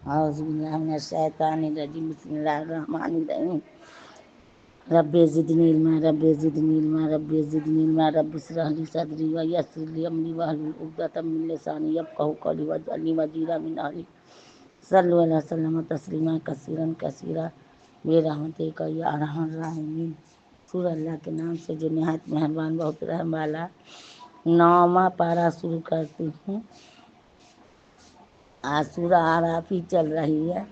اعوذ باللہ من الشیطان الرجیم بسم اللہ الرحمن الرحیم رب زدنی علما رب زدنی علما رب زدنی علما رب اشرح لی صدری ویسر لی امری واحلل عقدۃ من لسانی یفقہوا قولی واجعل لی وزیرا من اہلی صلوا علی وسلم تسلیما کثیرا کثیرا برحمتک یا ارحم الراحمین۔ سورہ اللہ کے نام سے جو نہایت مہربان بہت رحم والا۔ 9واں پارہ شروع کرتی ہوں۔ آج سورہ اعراف ہی چل رہی ہے۔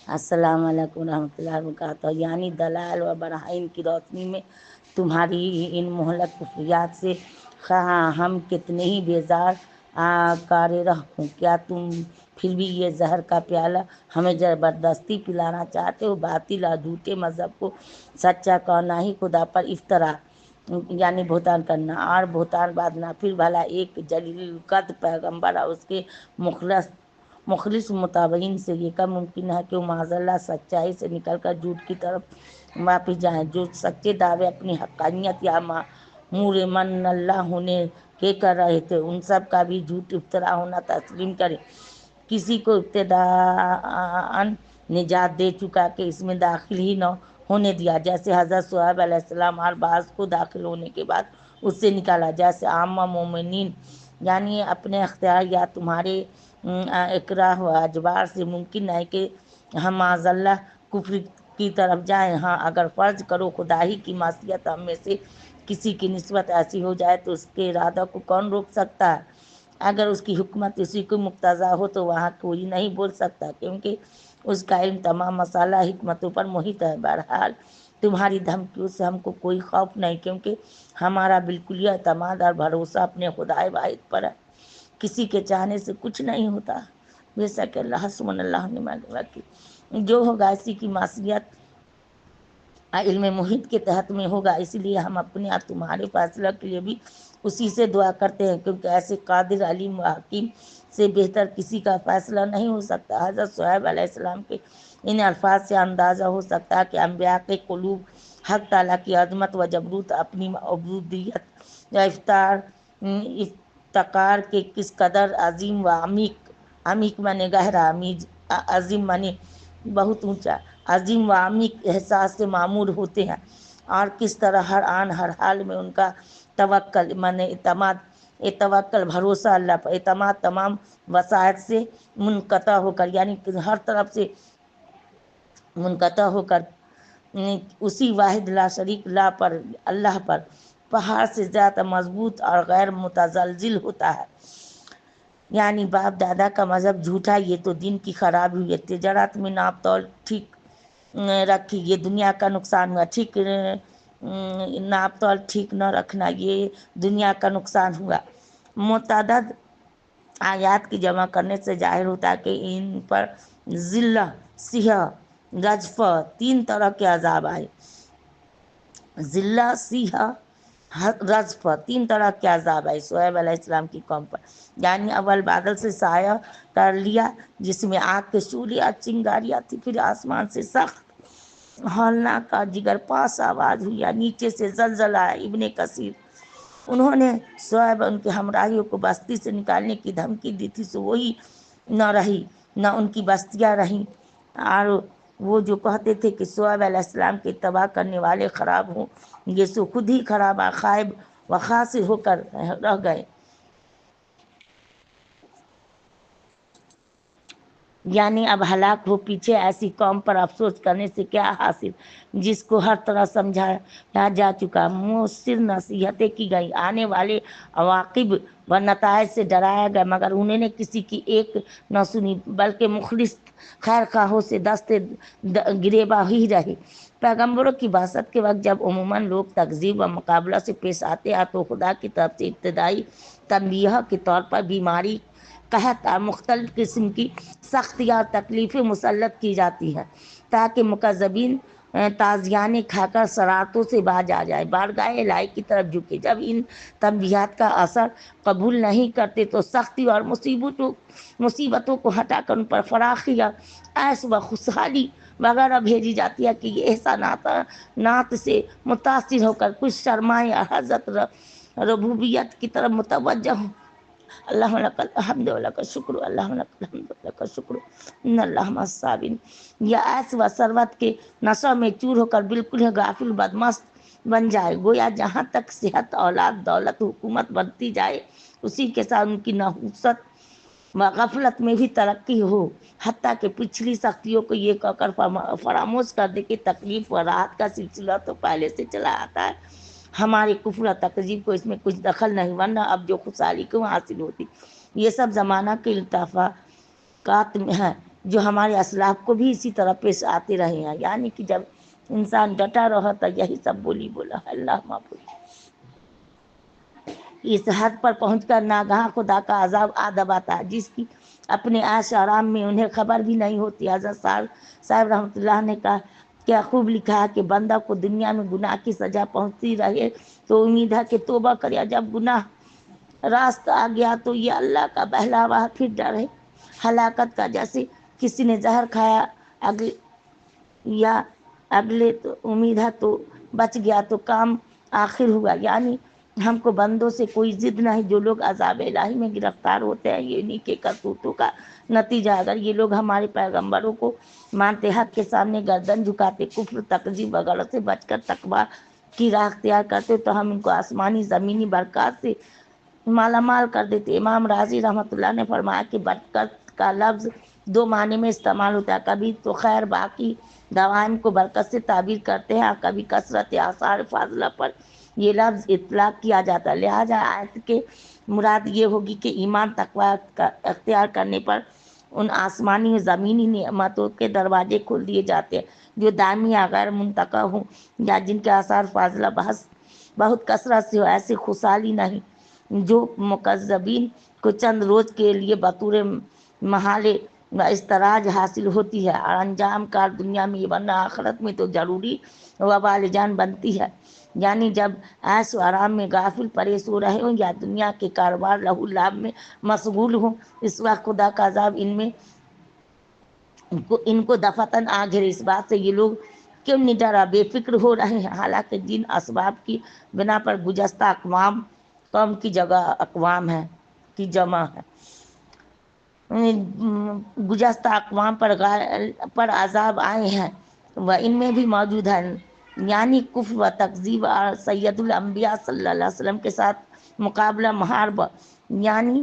السلام علیکم ورحمۃ اللہ وبرکاتہ۔ یعنی دلائل و براہین کی روشنی میں تمہاری ان مہلک کفریات سے خواہ ہم کتنے ہی بیزار کاررہ ہوں، کیا تم پھر بھی یہ زہر کا پیالہ ہمیں زبردستی پلانا چاہتے ہو؟ باطل اور جھوٹے مذہب کو سچا کرنا ہی خدا پر افطرا یعنی بہتان کرنا اور بہتان باندھنا، پھر بھلا ایک جلیل القدر پیغمبر اور اس کے مخلص متابعین سے یہ کب ممکن ہے کہ وہ معاذ اللہ سچائی سے نکل کر جھوٹ کی طرف واپس جائیں؟ جو سچے دعوے اپنی حقانیت یا مامور من اللہ ہونے کے کر رہے تھے، ان سب کا بھی جھوٹ افطرا ہونا تسلیم کریں۔ کسی کو ابتداءً نجات دے چکا کہ اس میں داخل ہی نہ ہونے دیا، جیسے حضرت شعیب علیہ السلام، اور بعض کو داخل ہونے کے بعد اس سے نکالا، جیسے عامہ مومنین۔ یعنی اپنے اختیار یا تمہارے اکراہ و اجبار سے ممکن ہے کہ ہم معاذ اللہ کفر کی طرف جائیں۔ ہاں، اگر فرض کرو خدا ہی کی معصیت ہم میں سے کسی کی نسبت ایسی ہو جائے تو اس کے ارادہ کو کون روک سکتا ہے؟ اگر اس کی حکمت اسی کو مقتضا ہو تو وہاں کوئی نہیں بول سکتا، کیونکہ اس کا علم تمام مسالہ حکمتوں پر محیط ہے۔ بہرحال تمہاری دھمکیوں سے ہم کو کوئی خوف نہیں، کیونکہ ہمارا بالکل اعتماد اور بھروسہ اپنے خدائے واحد پر ہے۔ کسی کے چاہنے سے کچھ نہیں ہوتا، بے شک اللہ حسبنا اللہ ونعم الوکیل۔ جو ہوگا اسی کی معصیت علم محیط کے تحت میں ہوگا، اس لیے ہم اپنے اور تمہارے فیصلہ کے لیے بھی اسی سے دعا کرتے ہیں، کیونکہ ایسے قادر علیم و حکیم سے بہتر کسی کا فیصلہ نہیں ہو سکتا۔ حضرت شعیب علیہ السلام کے ان الفاظ سے اندازہ ہو سکتا ہے کہ انبیاء کے قلوب حق تعالیٰ کی عظمت و جبروت، اپنی عبودیت یا افتقار کے کس قدر عظیم و عمیق، عمیق مانے گہرا، عظیم مانے بہت اونچا، عظیم و عمیق احساس سے معمور ہوتے ہیں، اور کس طرح ہر آن ہر حال میں ان کا توکل مانے توکل بھروسہ اللہ پر، اعتماد تمام وسائط سے منقطع ہو کر، یعنی ہر طرف سے منقطع ہو کر اسی واحد لا شریک لا پر، اللہ پر پہاڑ سے زیادہ مضبوط اور غیر متزلزل ہوتا ہے۔ یعنی باپ دادا کا مذہب جھوٹا، یہ تو دین کی خرابی ہوئی ہے۔ تجارت میں ناپ تول ٹھیک رکھی، یہ دنیا کا نقصان ہوا۔ ٹھیک ناپ تول ٹھیک نہ رکھنا، یہ دنیا کا نقصان ہوا۔ متعدد آیات کی جمع کرنے سے ظاہر ہوتا ہے کہ ان پر ذلہ، سیاہ، رجفہ، تین طرح کے عذاب آئے۔ ذلہ، سیاہ، رجفہ، تین طرح کے عذاب آئے شعیب علیہ السلام کی قوم پر۔ یعنی اول بادل سے سایہ کر لیا جس میں آگ کے شعلے اور چنگاریاں تھی، پھر آسمان سے سخت ہولناک اور جگر پاس آواز ہوئی، یا نیچے سے زلزلہ آیا۔ ابن کثیر: انہوں نے شعیب ان کے ہمراہیوں کو بستی سے نکالنے کی دھمکی دی تھی، سو وہی نہ رہی، نہ ان کی بستیاں رہیں، اور وہ جو کہتے تھے کہ شعیب علیہ السلام کے تباہ کرنے والے خراب ہوں، یہ سو خود ہی خراب اور خائب و خاسر ہو کر رہ گئے۔ یعنی اب ہلاک ہو، پیچھے ایسی قوم پر افسوس کرنے سے کیا حاصل جس کو ہر طرح سمجھایا جا چکا، مؤثر نصیحتیں کی گئی، آنے والے عواقب و نتائج سے ڈرایا گیا، مگر انہوں نے کسی کی ایک نہ سنی، بلکہ مخلص خیر خواہوں سے دستے گریباں ہی رہے۔ پیغمبروں کی بعثت کے وقت جب عموماً لوگ تکذیب و مقابلہ سے پیش آتے ہیں تو خدا کی طرف سے ابتدائی تنبیہ کے طور پر بیماری، قحط اور مختلف قسم کی سختیاں اور تکلیفیں مسلط کی جاتی ہیں، تاکہ مکذبین تازیانے کھا کر شرارتوں سے باز آ جائے، بارگاہ الہی کی طرف جھکے۔ جب ان تنبیہات کا اثر قبول نہیں کرتے تو سختی اور مصیبتوں کو ہٹا کر ان پر فراخی اور عیش و خوشحالی وغیرہ بھیجی جاتی ہے کہ یہ احسانات سے متاثر ہو کر کچھ شرمائیں اور حضرت ربوبیت کی طرف متوجہ ہوں۔ اللہم لک الحمد ولک الشکر، اللہم لک الحمد ولک الشکر ان اللہ مع الصابرین۔ یا ایس و ثروت کے نشہ میں چور ہو کر بالکل غافل بدمست بن جائے، گویا جہاں تک صحت، اولاد، دولت، حکومت بڑھتی جائے اسی کے ساتھ ان کی نحوست و غفلت میں بھی ترقی ہو، حتیٰ کہ پچھلی سختیوں کو یہ کہہ کر فراموش کر دے کہ تکلیف و راحت کا سلسلہ تو پہلے سے چلا آتا ہے، ہمارے کفر و تکذیب کو اس میں کچھ دخل نہیں، ورنہ اب جو خوشحالی کیوں حاصل ہوتی۔ یہ سب زمانہ کے التفاقات میں ہے جو ہمارے اسلاف کو بھی اسی طرح پیش آتے رہے ہیں، یعنی کہ جب انسان ڈٹا رہا تو یہی سب بولی بولا ہے۔ اللہ معبود اس حد پر پہنچ کر ناگہاں خدا کا عذاب آ دباتا ہے جس کی اپنے عیش آرام میں انہیں خبر بھی نہیں ہوتی۔ حضرت صاحب رحمۃ اللہ نے کہا کیا خوب لکھا ہے کہ بندہ کو دنیا میں گناہ کی سزا پہنچتی رہے تو امید ہے کہ توبہ کرے، جب گناہ راست آ گیا تو یہ اللہ کا بہلاوا پھر ڈر ہے ہلاکت کا، جیسے کسی نے زہر کھایا اگلے تو امید ہے تو بچ گیا تو کام آخر ہوا۔ یعنی ہم کو بندوں سے کوئی ضد نہیں، جو لوگ عذاب الہی میں گرفتار ہوتے ہیں یہ انہی کے کرتوتوں کا نتیجہ۔ اگر یہ لوگ ہمارے پیغمبروں کو مانتے، حق کے سامنے گردن جھکاتے، کفر تکذیب وغیرہ سے بچ کر تقوی کی راہ اختیار کرتے تو ہم ان کو آسمانی زمینی برکات سے مالا مال کر دیتے۔ امام رازی رحمۃ اللہ نے فرمایا کہ برکت کا لفظ دو معنی میں استعمال ہوتا ہے، کبھی تو خیر باقی دوائم کو برکت سے تعبیر کرتے ہیں اور کبھی کثرت آثار فاضلہ پر یہ لفظ اطلاق کیا جاتا ہے۔ لہٰذا آیت کے مراد یہ ہوگی کہ ایمان تقوی کا اختیار کرنے پر ان آسمانی و زمینی نعمتوں کے دروازے کھول دیے جاتے ہیں جو دائمی یا غیر منتقع ہوں یا جن کے آثار فاضلہ بہت کثرت سے ہو۔ ایسی خوشحالی نہیں جو مکذبین کو چند روز کے لیے بطور محال و استراج حاصل ہوتی ہے اور انجام کار دنیا میں ورنہ آخرت میں تو ضروری وبال جان بنتی ہے۔ یعنی جب عیش و آرام میں غافل پریش ہو رہے ہوں یا دنیا کے کاروبار لہو لعب میں مشغول ہوں، اس وقت خدا کا عذاب ان کو دفعتاً آ گھیرے۔ اس بات سے یہ لوگ کیوں نڈر اور بے فکر ہو رہے ہیں، حالانکہ جن اسباب کی بنا پر گزشتہ اقوام، قوم کی جگہ اقوام ہے کی جمع ہے، گزشتہ اقوام پر عذاب آئے ہیں وہ ان میں بھی موجود ہیں، یعنی کفر و تکذیب اور سید الانبیاء صلی اللہ علیہ وسلم کے ساتھ مقابلہ محاربہ، یعنی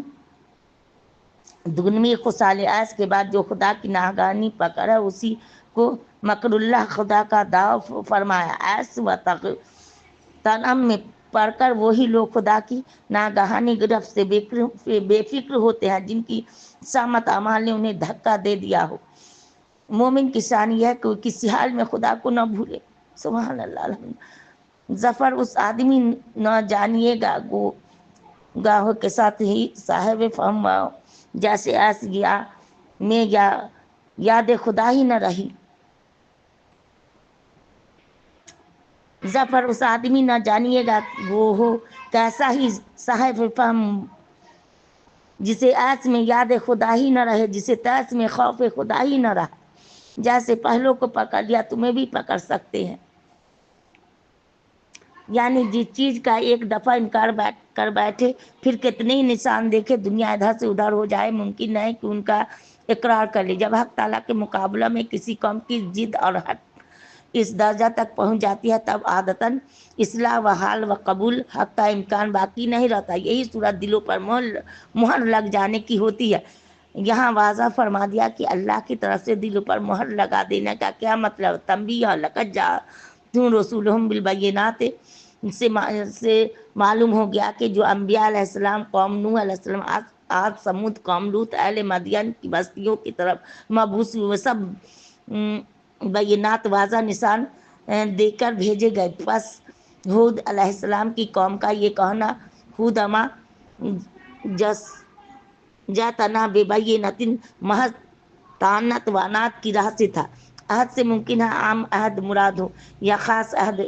دنیوی خوشحالی عیش کے بعد جو خدا کی ناگہانی پکڑ ہے اسی کو مکر اللہ خدا کا دعو فرمایا۔ عیش و تنعم میں پڑھ کر وہی لوگ خدا کی ناگہانی گرفت سے بے فکر ہوتے ہیں جن کی سامت اعمال نے انہیں دھکا دے دیا ہو۔ مومن کی شان یہ ہے کہ وہ کسی حال میں خدا کو نہ بھولے۔ سبحان اللہ الحمد۔ ظفر اس آدمی نہ جانیے گا گاہوں کے ساتھ ہی صاحب فہم جیسے ایس گیا میں یاد خدا ہی نہ رہی۔ ظفر اس آدمی نہ جانیے گا وہ ہو کیسا ہی صاحب فہم جسے ایس میں یاد خدا ہی نہ رہے، جسے تیس میں خوف خدا ہی نہ رہا۔ جیسے پہلوں کو پکڑ لیا تمہیں بھی پکڑ سکتے ہیں۔ یعنی جس چیز کا ایک دفعہ انکار کر بیٹھے پھر کتنے ہی نشان دیکھے دنیا ادھر سے ادھر ہو جائے، ممکن نہیں کہ ان کا اقرار کر لے۔ جب حق تعالیٰ کے مقابلہ میں کسی قوم کی ضد اور حق اس درجہ تک پہنچ جاتی ہے تب عادتاً اصلاح و حال و قبول حق کا امکان باقی نہیں رہتا۔ یہی صورت دلوں پر مہر لگ جانے کی ہوتی ہے۔ یہاں واضح فرما دیا کہ اللہ کی طرف سے دلوں پر مہر لگا دینے کا کیا مطلب۔ تنبیہ لقد جاءتہم رسولہم بالبینات سے معلوم ہو گیا کہ جو انبیاء علیہ السلام قوم نوح علیہ السلام، عاد، سمود، قوم لوط، اہل مدین کی بستیوں کی طرف مبعوث ہوئے، سب بینات واضح نشان دے کر بھیجے گئے۔ پس ہود علیہ السلام کی قوم کا یہ کہنا ہود اما جاتنا ببینۃ محض طعنت وعنات کی راہ سے تھا۔ عہد سے ممکن ہے عام عہد مراد ہو یا خاص عہد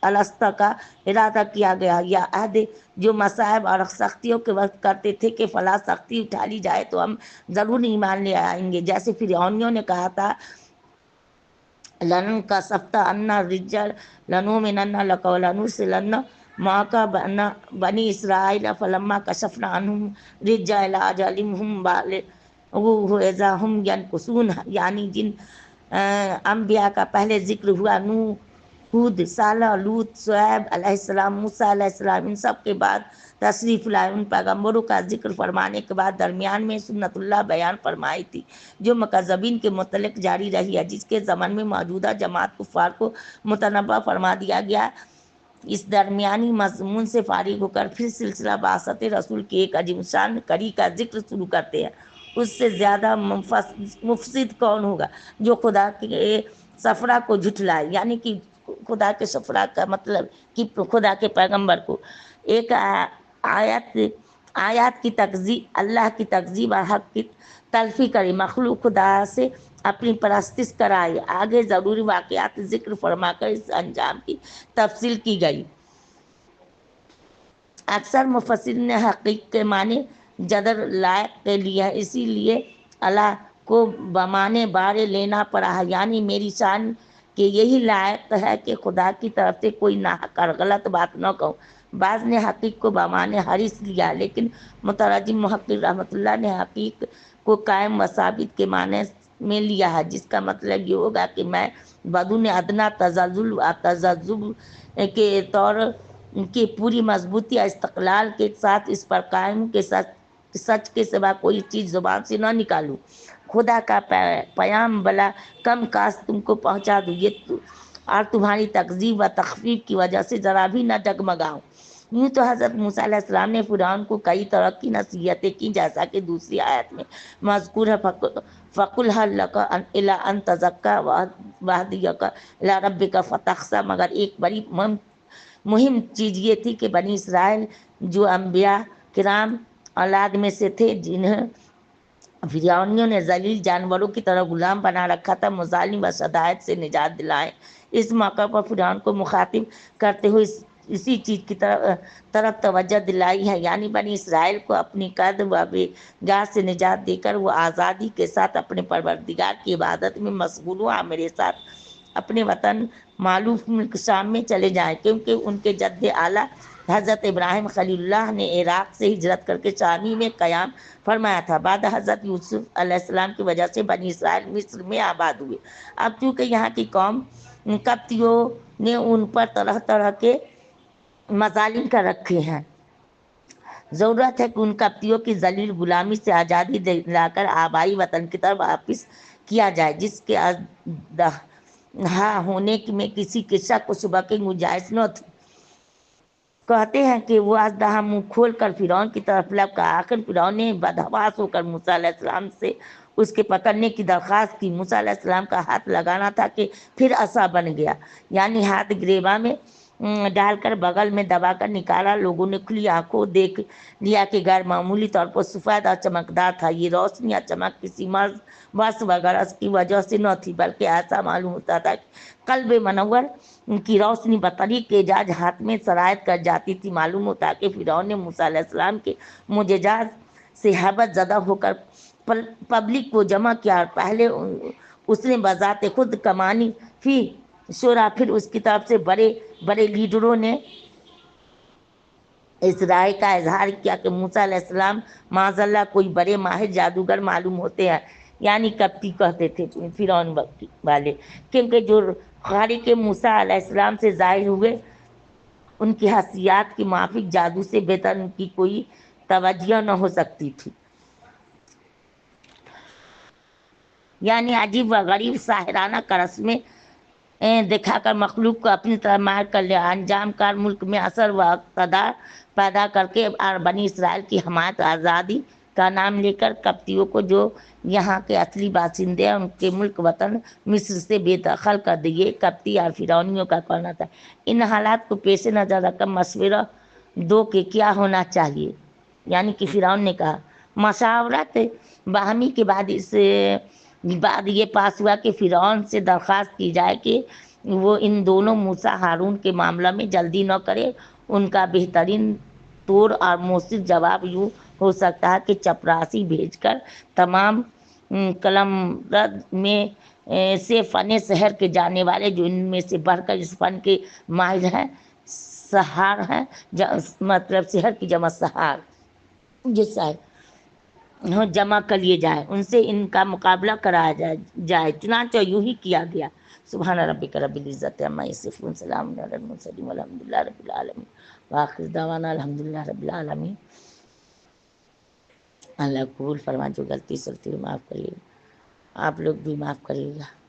السطی کا ارادہ کیا گیا، یا عہد جو مصائب اور سختیوں کے وقت کرتے تھے کہ فلاں سختی اٹھا لی جائے تو ہم ضرور ایمان لے آئیں گے، جیسے فرعونیوں نے کہا تھا لن کسفت عنا الرجز لنؤمنن لک ولنرسلن موقع بنا بنی اسرائیل فلما کشفنا عنہم رجال اجلہم بالغوا اذا ہم ینکثون، یعنی جن انبیاء کا پہلے ذکر ہوا، نوح، ہود، صالح، لوط، شعیب علیہ السلام، موسیٰ علیہ السلام، ان سب کے بعد تشریف لائے ان پیغمبروں کا ذکر فرمانے کے بعد درمیان میں سنت اللہ بیان فرمائی تھی جو مکذبین کے متعلق جاری رہی ہے، جس کے زمن میں موجودہ جماعت کفار کو متنبہ فرما دیا گیا۔ اس درمیانی مضمون سے فارغ ہو کر پھر سلسلہ بعثت رسول کی ایک عظیم شان کڑی کا ذکر شروع کرتے ہیں۔ اس سے زیادہ مفسد کون ہوگا جو خدا کے سفرہ کو جھٹلائے، یعنی کہ خدا کے سفرہ کا مطلب کہ خدا کے پیغمبر کو ایک آیات کی تکذیب، اللہ کی تکذیب اور حق کی تلفی کرے، مخلوق خدا سے اپنی پرستش کرائے۔ آگے ضروری واقعات ذکر فرما کر اس انجام کی تفصیل کی گئی۔ اکثر مفسرین نے حقیق کے معنی جدر لائق کے لیے ہے، اسی لیے اللہ کو بمانے بارے لینا پڑا ہے، یعنی میری شان کہ یہی لائق ہے کہ خدا کی طرف سے کوئی ناحق اور غلط بات نہ کہوں۔ بعض نے حقیق کو بمانے حریص لیا، لیکن مترجم محقق رحمۃ اللہ نے حقیق کو قائم و ثابت کے معنی میں لیا ہے، جس کا مطلب یہ ہوگا کہ میں بدون ادنا تزلزل و تذبذب کے طور کی پوری مضبوطی اور استقلال کے ساتھ اس پر قائم کے سچ کے سوا کوئی چیز زبان سے نہ نکالوں۔ خدا کا پیام بلا کم کاش تم کو پہنچا دوں، یہ اور تمہاری تکذیب و تخفیف کی وجہ سے ذرا بھی نہ ڈگمگاؤں۔ یوں تو حضرت موسیٰ علیہ السلام نے فرعون کو کئی طرح کی نصیحتیں کی، جیسا کہ دوسری آیت میں مذکور ہے، فَقُلْ هَلْ لَكَ إِلَىٰ أَن تَزَكَّىٰ وَأَهْدِيَكَ إِلَىٰ رَبِّكَ فَتَخْشَىٰ، مگر ایک بڑی مہم چیز یہ تھی کہ بنی اسرائیل جو انبیاء کرام اولاد میں سے تھے، جنہیں فرعونیوں نے ذلیل جانوروں کی طرح غلام بنا رکھا تھا، مظالم و شدائد سے نجات دلائیں۔ اس موقع پر فرعون کو مخاطب کرتے ہوئے اسی چیز کی طرف توجہ دلائی ہے، یعنی بنی اسرائیل کو اپنی قید و بےگاہ سے نجات دے کر وہ آزادی کے ساتھ اپنے پروردگار کی عبادت میں مشغول ہوں اور میرے ساتھ اپنے وطن معلوف ملک شام میں چلے جائیں، کیونکہ ان کے جد اعلیٰ حضرت ابراہیم خلیل اللہ نے عراق سے ہجرت کر کے شامی میں قیام فرمایا تھا۔ بعد حضرت یوسف علیہ السلام کی وجہ سے بنی اسرائیل مصر میں آباد ہوئے۔ اب چونکہ یہاں کی قوم قبطیوں نے ان پر طرح طرح کے مظالم کر رکھے ہیں، ضرورت ہے کہ ان قبطیوں کی ذلیل غلامی سے آزادی دلا کر آبائی وطن کی طرف واپس کیا جائے، جس کے ہونے میں کسی کے شک و شبہ کی گنجائش نہ تھی۔ کہتے ہیں کہ وہ اژدہا منہ کھول کر فرعون کی طرف لپکا، آخر فرعون نے بدحواس ہو کر موسیٰ علیہ السلام سے اس کے پکڑنے کی درخواست کی۔ موسیٰ علیہ السلام کا ہاتھ لگانا تھا کہ پھر عصا بن گیا، یعنی ہاتھ گریباں میں ڈال کر بغل میں دبا کر نکالا۔ لوگوں نے کھلی آنکھوں دیکھ لیا کہ غیر معمولی طور پر سفید اور چمکدار تھا۔ یہ روشنی یا چمک کسی مرض بس وغیرہ کی وجہ سے نہ تھی، بلکہ ایسا معلوم ہوتا تھا کہ قلب منور کی روشنی بطریق اعجاز ہاتھ میں سرایت کر جاتی تھی۔ معلوم ہوتا کہ فرعون نے موسیٰ علیہ السلام کے معجزات سے حیبت زدہ ہو کر پبلک کو جمع کیا، اور پہلے اس نے بذات خود کمانی فی شورا، پھر اس کی طرف سے بڑے بڑے لیڈروں نے اس رائے کا اظہار کیا کہ موسیٰ علیہ السلام معاذ اللہ کوئی بڑے ماہر جادوگر معلوم ہوتے ہیں، یعنی قبطی کہتے تھے فرعون والے، کیونکہ جو خارق موسیٰ علیہ السلام سے ظاہر ہوئے ان کی حسیات کے موافق جادو سے بہتر ان کی کوئی توجہ نہ ہو سکتی تھی۔ یعنی عجیب و غریب ساحرانہ کرشمے دکھا کر مخلوق کو اپنی طرح مائل کر لیا، انجام کار ملک میں اثر و اقتدار پیدا کر کے اور بنی اسرائیل کی حمایت آزادی کا نام لے کر قبطیوں کو، جو یہاں کے اصلی باشندے ہیں، ان کے ملک وطن مصر سے بے دخل کر دیے۔ قبطی اور فرعونیوں کا کہنا تھا ان حالات کو پیش نظر رکھ کر مشورہ دو کہ کیا ہونا چاہیے، یعنی کہ فرعون نے کہا۔ مشاورت باہمی کے بعد یہ پاس ہوا کہ فرعون سے درخواست کی جائے کہ وہ ان دونوں موسیٰ ہارون کے معاملہ میں جلدی نہ کرے۔ ان کا بہترین طور اور مؤثر جواب یوں ہو سکتا ہے کہ چپراسی بھیج کر تمام قلمرد میں سے فن سحر کے جانے والے، جو ان میں سے بڑھ کر اس فن کے ماہر ہیں، سہار ہے، مطلب شہر کی جمع سہار، جس سے جمع کر لیے جائے، ان سے ان کا مقابلہ کرایا جائے، چنانچہ یوں ہی کیا گیا۔ سبحان ربک رب العزت عما یصفون، سلام علی المرسلین والحمد للہ رب العالمین، وآخر دعوانا الحمد للہ رب العالمین۔ اللہ قبول فرما، جو غلطی سلطی معاف کریے، آپ لوگ بھی معاف کریے گا۔